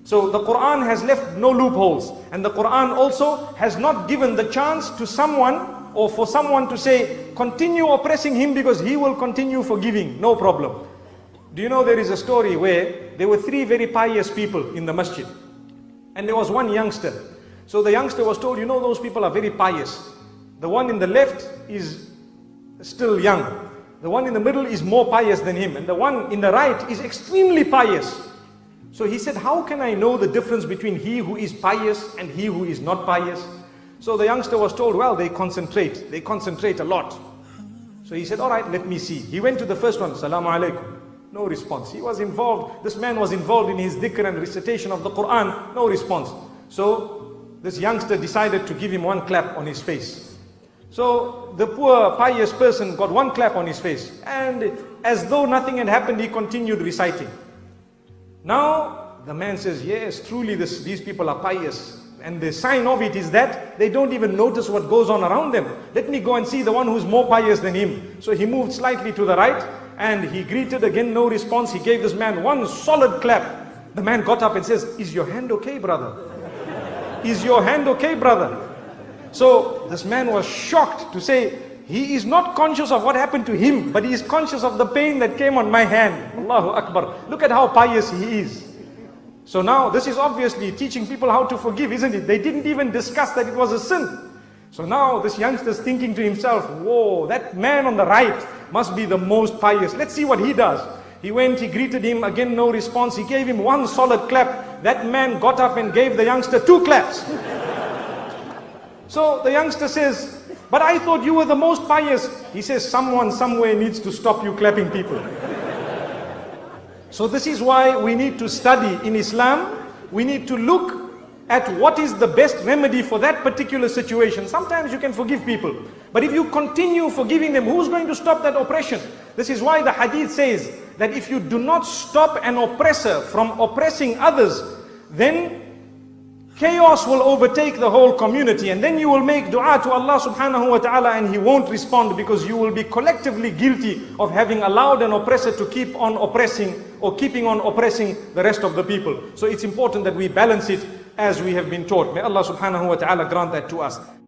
So the Quran has left no loopholes, and the Quran also has not given the chance to someone or for someone to say, continue oppressing him because he will continue forgiving, no problem. Do you know there is a story where there were three very pious people in the masjid, and there was one youngster. So the youngster was told, you know, those people are very pious. The one in the left is still young. The one in the middle is more pious than him, and the one in the right is extremely pious. So he said, how can I know the difference between he who is pious and he who is not pious? So the youngster was told, well, they concentrate a lot. So he said, all right, let me see. He went to the first one, Salamu alaikum. No response. He was involved, this man was involved in his dhikr and recitation of the Quran, no response. So this youngster decided to give him one clap on his face. So the poor pious person got one clap on his face, and as though nothing had happened, he continued reciting. Now the man says, yes, truly these people are pious, and the sign of it is that they don't even notice what goes on around them. Let me go and see the one who's more pious than him. So he moved slightly to the right, and he greeted again, no response. He gave this man one solid clap. The man got up and says, is your hand okay, brother? Is your hand okay, brother? So this man was shocked to say, he is not conscious of what happened to him, but he is conscious of the pain that came on my hand. Allahu Akbar. Look at how pious he is. So now this is obviously teaching people how to forgive, isn't it? They didn't even discuss that it was a sin. So now this youngster is thinking to himself, whoa, that man on the right must be the most pious. Let's see what he does. He went, he greeted him, again no response. He gave him one solid clap. That man got up and gave the youngster two claps. So the youngster says, but I thought you were the most pious. He says, someone somewhere needs to stop you clapping people. So this is why we need to study in Islam. We need to look at what is the best remedy for that particular situation. Sometimes you can forgive people, but if you continue forgiving them, who's going to stop that oppression? This is why the hadith says that if you do not stop an oppressor from oppressing others, then chaos will overtake the whole community, and then you will make dua to Allah subhanahu wa ta'ala and He won't respond, because you will be collectively guilty of having allowed an oppressor to keep on oppressing or keeping on oppressing the rest of the people. So it's important that we balance it as we have been taught. May Allah subhanahu wa ta'ala grant that to us.